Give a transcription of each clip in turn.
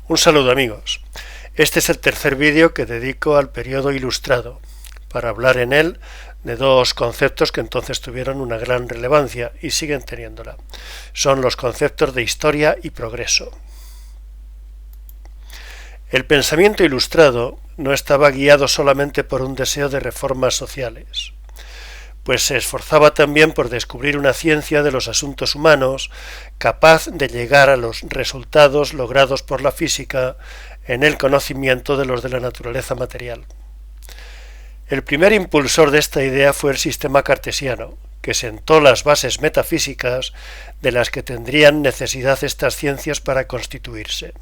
Un saludo amigos. Este es el tercer vídeo que dedico al periodo ilustrado, para hablar en él de dos conceptos que entonces tuvieron una gran relevancia y siguen teniéndola. Son los conceptos de historia y progreso. El pensamiento ilustrado no estaba guiado solamente por un deseo de reformas sociales, pues se esforzaba también por descubrir una ciencia de los asuntos humanos capaz de llegar a los resultados logrados por la física en el conocimiento de los de la naturaleza material. El primer impulsor de esta idea fue el sistema cartesiano, que sentó las bases metafísicas de las que tendrían necesidad estas ciencias para constituirse.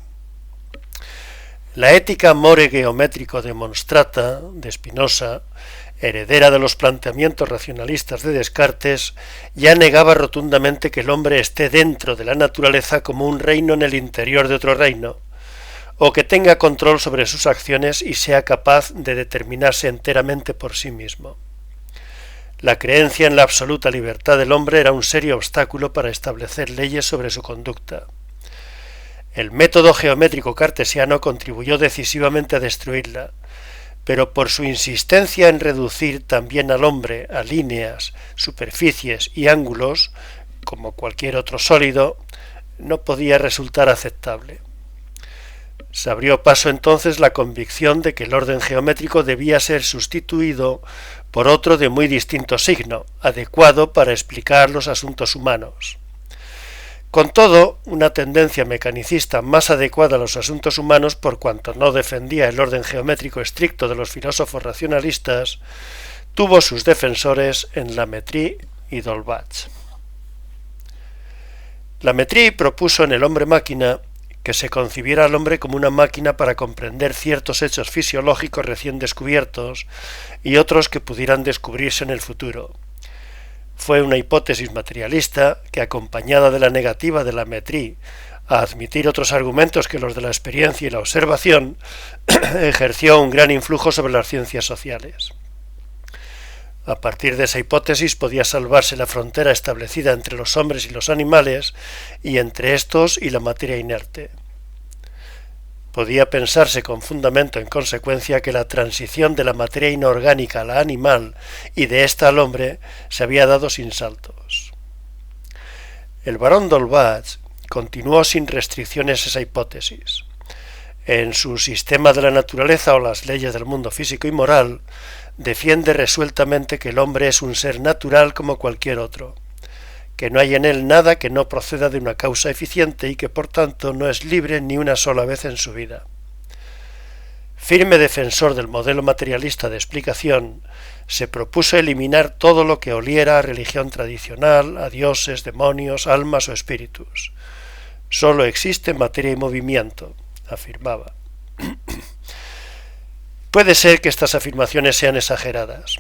La ética more geométrico demonstrata de Spinoza, heredera de los planteamientos racionalistas de Descartes, ya negaba rotundamente que el hombre esté dentro de la naturaleza como un reino en el interior de otro reino, o que tenga control sobre sus acciones y sea capaz de determinarse enteramente por sí mismo. La creencia en la absoluta libertad del hombre era un serio obstáculo para establecer leyes sobre su conducta. El método geométrico cartesiano contribuyó decisivamente a destruirla, pero por su insistencia en reducir también al hombre a líneas, superficies y ángulos, como cualquier otro sólido, no podía resultar aceptable. Se abrió paso entonces la convicción de que el orden geométrico debía ser sustituido por otro de muy distinto signo, adecuado para explicar los asuntos humanos. Con todo, una tendencia mecanicista más adecuada a los asuntos humanos, por cuanto no defendía el orden geométrico estricto de los filósofos racionalistas, tuvo sus defensores en Lametrie y Dolbach. Lametrie propuso en El hombre-máquina que se concibiera al hombre como una máquina para comprender ciertos hechos fisiológicos recién descubiertos y otros que pudieran descubrirse en el futuro. Fue una hipótesis materialista que, acompañada de la negativa de Lametrie a admitir otros argumentos que los de la experiencia y la observación, ejerció un gran influjo sobre las ciencias sociales. A partir de esa hipótesis podía salvarse la frontera establecida entre los hombres y los animales y entre estos y la materia inerte. Podía pensarse con fundamento en consecuencia que la transición de la materia inorgánica a la animal y de ésta al hombre se había dado sin saltos. El barón Dolbach continuó sin restricciones esa hipótesis. En su Sistema de la naturaleza o las leyes del mundo físico y moral, defiende resueltamente que el hombre es un ser natural como cualquier otro, que no hay en él nada que no proceda de una causa eficiente y que por tanto no es libre ni una sola vez en su vida. Firme defensor del modelo materialista de explicación, se propuso eliminar todo lo que oliera a religión tradicional, a dioses, demonios, almas o espíritus. Solo existe materia y movimiento, afirmaba. Puede ser que estas afirmaciones sean exageradas.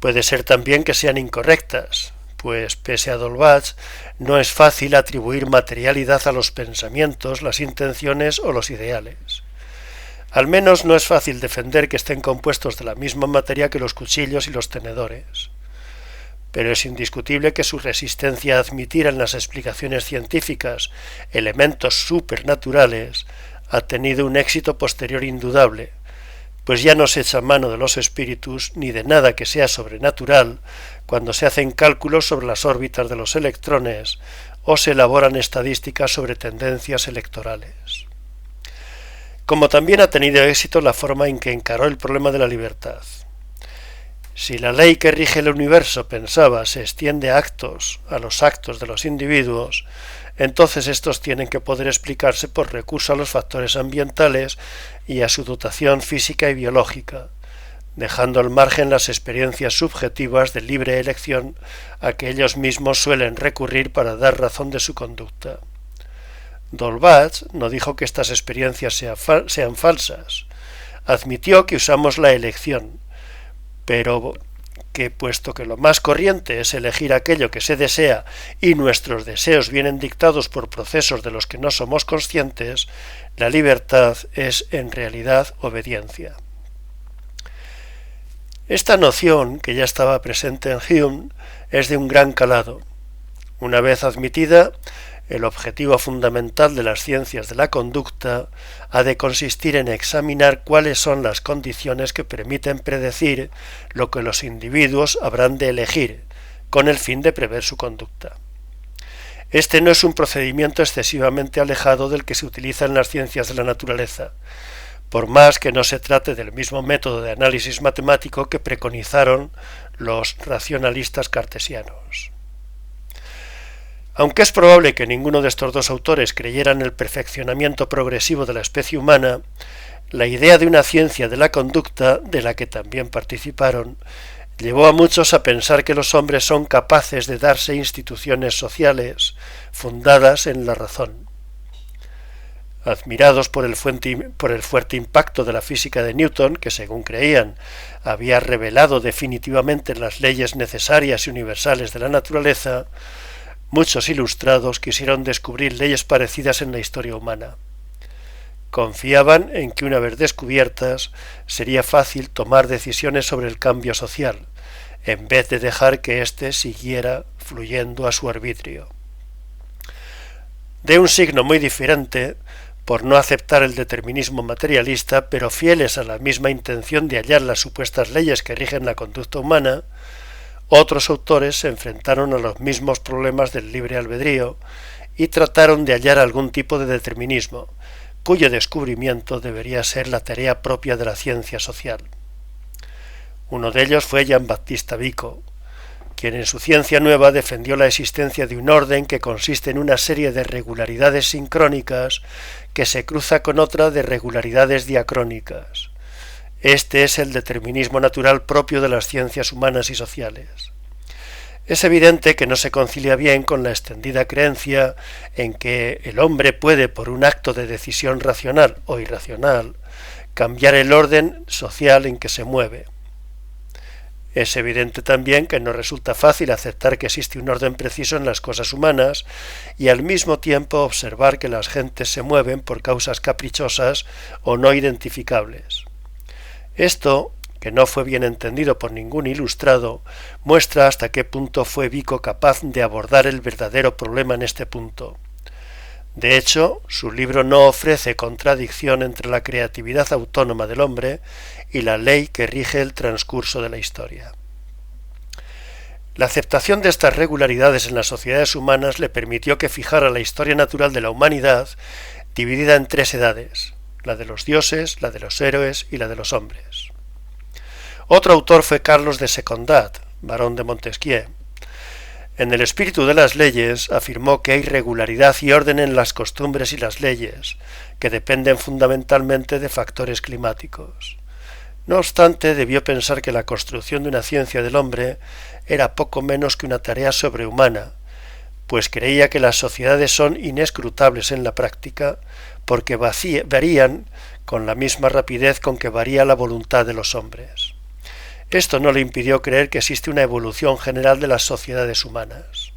Puede ser también que sean incorrectas, pues pese a Dolbach no es fácil atribuir materialidad a los pensamientos, las intenciones o los ideales. Al menos no es fácil defender que estén compuestos de la misma materia que los cuchillos y los tenedores. Pero es indiscutible que su resistencia a admitir en las explicaciones científicas elementos supernaturales ha tenido un éxito posterior indudable, pues ya no se echa mano de los espíritus ni de nada que sea sobrenatural cuando se hacen cálculos sobre las órbitas de los electrones o se elaboran estadísticas sobre tendencias electorales. Como también ha tenido éxito la forma en que encaró el problema de la libertad. Si la ley que rige el universo, pensaba, se extiende a los actos de los individuos, entonces estos tienen que poder explicarse por recurso a los factores ambientales y a su dotación física y biológica, dejando al margen las experiencias subjetivas de libre elección a que ellos mismos suelen recurrir para dar razón de su conducta. Dolbach no dijo que estas experiencias sean falsas, admitió que usamos la elección, pero que puesto que lo más corriente es elegir aquello que se desea y nuestros deseos vienen dictados por procesos de los que no somos conscientes, la libertad es en realidad obediencia. Esta noción, que ya estaba presente en Hume, es de un gran calado. Una vez admitida, El objetivo fundamental de las ciencias de la conducta ha de consistir en examinar cuáles son las condiciones que permiten predecir lo que los individuos habrán de elegir, con el fin de prever su conducta. Este no es un procedimiento excesivamente alejado del que se utiliza en las ciencias de la naturaleza, por más que no se trate del mismo método de análisis matemático que preconizaron los racionalistas cartesianos. Aunque es probable que ninguno de estos dos autores creyera en el perfeccionamiento progresivo de la especie humana, la idea de una ciencia de la conducta, de la que también participaron, llevó a muchos a pensar que los hombres son capaces de darse instituciones sociales fundadas en la razón. Admirados por el fuerte impacto de la física de Newton, que según creían había revelado definitivamente las leyes necesarias y universales de la naturaleza, muchos ilustrados quisieron descubrir leyes parecidas en la historia humana. Confiaban en que una vez descubiertas sería fácil tomar decisiones sobre el cambio social, en vez de dejar que éste siguiera fluyendo a su arbitrio. De un signo muy diferente, por no aceptar el determinismo materialista, pero fieles a la misma intención de hallar las supuestas leyes que rigen la conducta humana, otros autores se enfrentaron a los mismos problemas del libre albedrío y trataron de hallar algún tipo de determinismo, cuyo descubrimiento debería ser la tarea propia de la ciencia social. Uno de ellos fue Giambattista Vico, quien en su Ciencia Nueva defendió la existencia de un orden que consiste en una serie de regularidades sincrónicas que se cruza con otra de regularidades diacrónicas. Este es el determinismo natural propio de las ciencias humanas y sociales. Es evidente que no se concilia bien con la extendida creencia en que el hombre puede, por un acto de decisión racional o irracional, cambiar el orden social en que se mueve. Es evidente también que no resulta fácil aceptar que existe un orden preciso en las cosas humanas y al mismo tiempo observar que las gentes se mueven por causas caprichosas o no identificables. Esto, que no fue bien entendido por ningún ilustrado, muestra hasta qué punto fue Vico capaz de abordar el verdadero problema en este punto. De hecho, su libro no ofrece contradicción entre la creatividad autónoma del hombre y la ley que rige el transcurso de la historia. La aceptación de estas regularidades en las sociedades humanas le permitió que fijara la historia natural de la humanidad dividida en tres edades: la de los dioses, la de los héroes y la de los hombres. Otro autor fue Carlos de Secondat, barón de Montesquieu. En el espíritu de las leyes afirmó que hay regularidad y orden en las costumbres y las leyes, que dependen fundamentalmente de factores climáticos. No obstante, debió pensar que la construcción de una ciencia del hombre era poco menos que una tarea sobrehumana, pues creía que las sociedades son inescrutables en la práctica porque varían con la misma rapidez con que varía la voluntad de los hombres. Esto no le impidió creer que existe una evolución general de las sociedades humanas.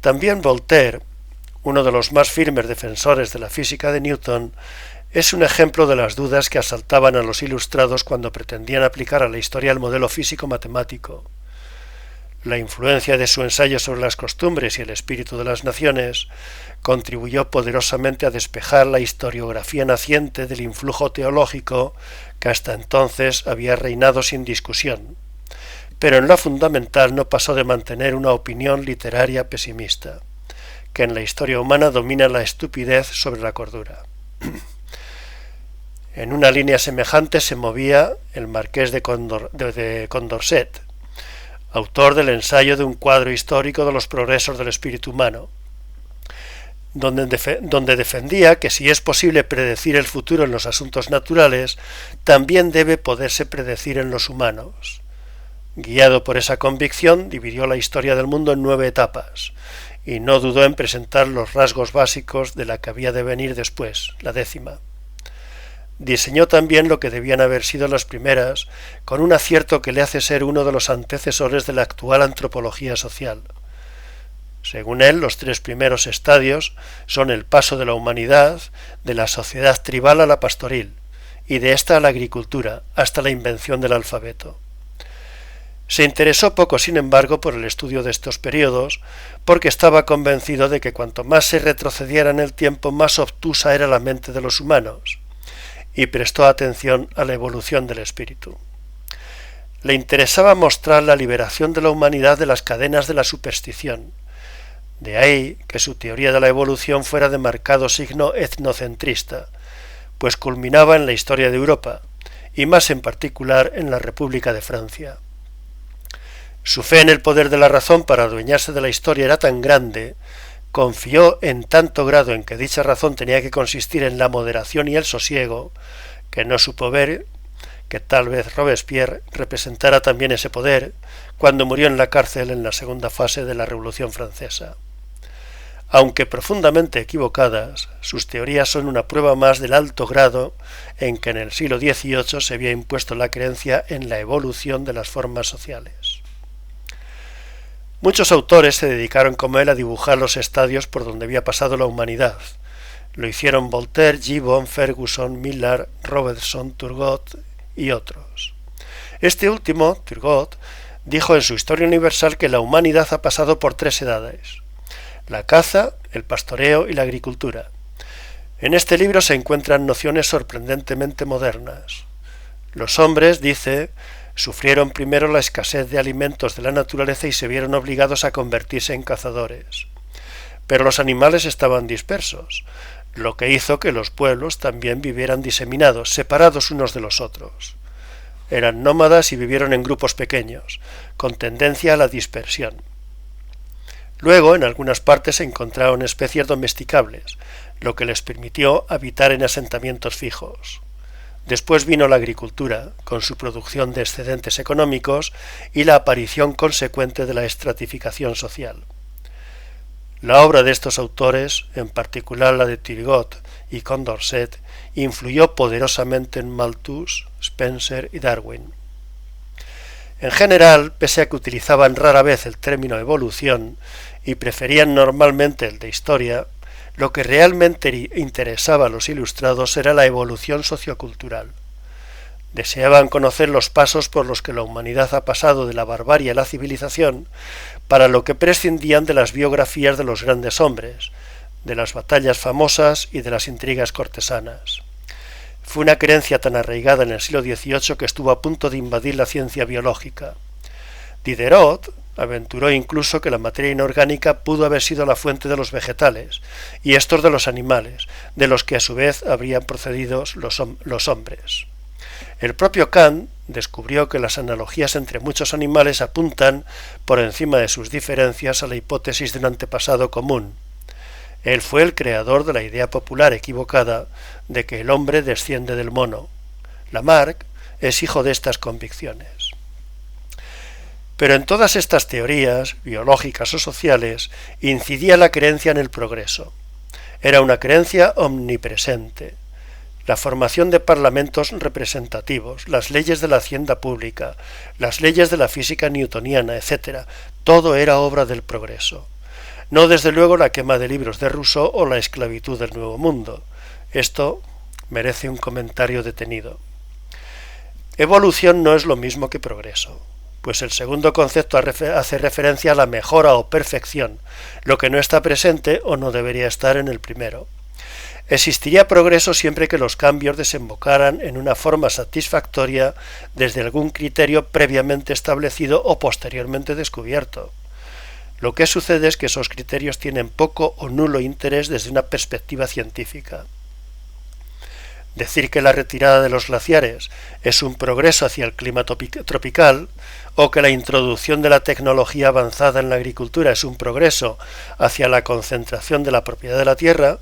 También Voltaire, uno de los más firmes defensores de la física de Newton, es un ejemplo de las dudas que asaltaban a los ilustrados cuando pretendían aplicar a la historia el modelo físico-matemático. La influencia de su ensayo sobre las costumbres y el espíritu de las naciones contribuyó poderosamente a despejar la historiografía naciente del influjo teológico que hasta entonces había reinado sin discusión, pero en lo fundamental no pasó de mantener una opinión literaria pesimista, que en la historia humana domina la estupidez sobre la cordura. En una línea semejante se movía el marqués de Condorcet, autor del ensayo de un cuadro histórico de los progresos del espíritu humano, donde defendía que si es posible predecir el futuro en los asuntos naturales, también debe poderse predecir en los humanos. Guiado por esa convicción, dividió la historia del mundo en 9 etapas, y no dudó en presentar los rasgos básicos de la que había de venir después, la 10ª. Diseñó también lo que debían haber sido las primeras, con un acierto que le hace ser uno de los antecesores de la actual antropología social. Según él, los 3 primeros estadios son el paso de la humanidad, de la sociedad tribal a la pastoril, y de esta a la agricultura, hasta la invención del alfabeto. Se interesó poco, sin embargo, por el estudio de estos periodos, porque estaba convencido de que cuanto más se retrocediera en el tiempo, más obtusa era la mente de los humanos, y prestó atención a la evolución del espíritu. Le interesaba mostrar la liberación de la humanidad de las cadenas de la superstición. De ahí que su teoría de la evolución fuera de marcado signo etnocentrista, pues culminaba en la historia de Europa, y más en particular en la República de Francia. Su fe en el poder de la razón para adueñarse de la historia era tan grande, confió en tanto grado en que dicha razón tenía que consistir en la moderación y el sosiego, que no supo ver que tal vez Robespierre representara también ese poder cuando murió en la cárcel en la segunda fase de la Revolución Francesa. Aunque profundamente equivocadas, sus teorías son una prueba más del alto grado en que en el siglo XVIII se había impuesto la creencia en la evolución de las formas sociales. Muchos autores se dedicaron como él a dibujar los estadios por donde había pasado la humanidad. Lo hicieron Voltaire, Gibbon, Ferguson, Millard, Robertson, Turgot y otros. Este último, Turgot, dijo en su Historia Universal que la humanidad ha pasado por 3 edades: la caza, el pastoreo y la agricultura. En este libro se encuentran nociones sorprendentemente modernas. Los hombres, dice, sufrieron primero la escasez de alimentos de la naturaleza y se vieron obligados a convertirse en cazadores. Pero los animales estaban dispersos, lo que hizo que los pueblos también vivieran diseminados, separados unos de los otros. Eran nómadas y vivieron en grupos pequeños, con tendencia a la dispersión. Luego, en algunas partes se encontraron especies domesticables, lo que les permitió habitar en asentamientos fijos. Después vino la agricultura, con su producción de excedentes económicos y la aparición consecuente de la estratificación social. La obra de estos autores, en particular la de Turgot y Condorcet, influyó poderosamente en Malthus, Spencer y Darwin. En general, pese a que utilizaban rara vez el término evolución y preferían normalmente el de historia, lo que realmente interesaba a los ilustrados era la evolución sociocultural. Deseaban conocer los pasos por los que la humanidad ha pasado de la barbarie a la civilización, para lo que prescindían de las biografías de los grandes hombres, de las batallas famosas y de las intrigas cortesanas. Fue una creencia tan arraigada en el siglo XVIII que estuvo a punto de invadir la ciencia biológica. Diderot aventuró incluso que la materia inorgánica pudo haber sido la fuente de los vegetales, y estos de los animales, de los que a su vez habrían procedido los hombres. El propio Kant descubrió que las analogías entre muchos animales apuntan, por encima de sus diferencias, a la hipótesis de un antepasado común. Él fue el creador de la idea popular equivocada de que el hombre desciende del mono. Lamarck es hijo de estas convicciones. Pero en todas estas teorías, biológicas o sociales, incidía la creencia en el progreso. Era una creencia omnipresente. La formación de parlamentos representativos, las leyes de la hacienda pública, las leyes de la física newtoniana, etc., todo era obra del progreso. No desde luego la quema de libros de Rousseau o la esclavitud del Nuevo Mundo. Esto merece un comentario detenido. Evolución no es lo mismo que progreso, pues el segundo concepto hace referencia a la mejora o perfección, lo que no está presente o no debería estar en el primero. Existiría progreso siempre que los cambios desembocaran en una forma satisfactoria desde algún criterio previamente establecido o posteriormente descubierto. Lo que sucede es que esos criterios tienen poco o nulo interés desde una perspectiva científica. Decir que la retirada de los glaciares es un progreso hacia el clima tropical, o que la introducción de la tecnología avanzada en la agricultura es un progreso hacia la concentración de la propiedad de la tierra,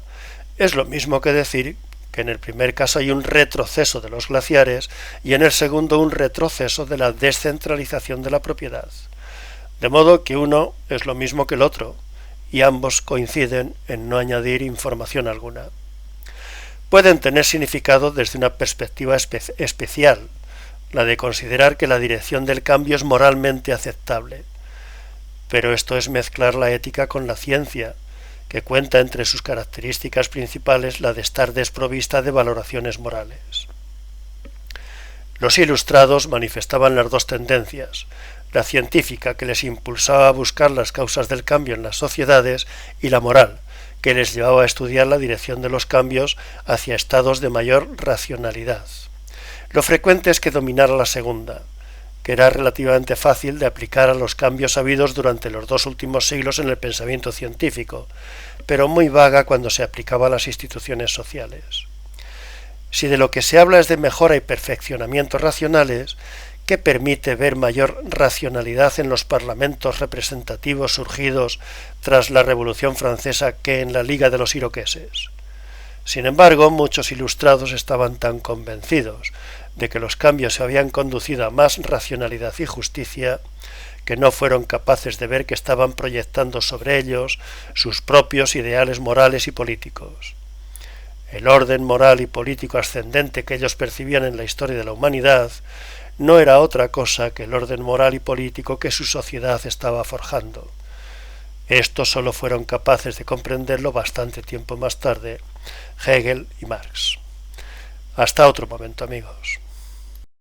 es lo mismo que decir que en el primer caso hay un retroceso de los glaciares y en el segundo un retroceso de la descentralización de la propiedad. De modo que uno es lo mismo que el otro, y ambos coinciden en no añadir información alguna. Pueden tener significado desde una perspectiva especial, la de considerar que la dirección del cambio es moralmente aceptable. Pero esto es mezclar la ética con la ciencia, que cuenta entre sus características principales la de estar desprovista de valoraciones morales. Los ilustrados manifestaban las dos tendencias, la científica, que les impulsaba a buscar las causas del cambio en las sociedades, y la moral, que les llevaba a estudiar la dirección de los cambios hacia estados de mayor racionalidad. Lo frecuente es que dominara la segunda, que era relativamente fácil de aplicar a los cambios habidos durante los 2 últimos siglos en el pensamiento científico, pero muy vaga cuando se aplicaba a las instituciones sociales. Si de lo que se habla es de mejora y perfeccionamiento racionales, ¿qué permite ver mayor racionalidad en los parlamentos representativos surgidos tras la Revolución Francesa que en la Liga de los Iroqueses? Sin embargo, muchos ilustrados estaban tan convencidos de que los cambios se habían conducido a más racionalidad y justicia, que no fueron capaces de ver que estaban proyectando sobre ellos sus propios ideales morales y políticos. El orden moral y político ascendente que ellos percibían en la historia de la humanidad no era otra cosa que el orden moral y político que su sociedad estaba forjando. Estos solo fueron capaces de comprenderlo bastante tiempo más tarde Hegel y Marx. Hasta otro momento, amigos.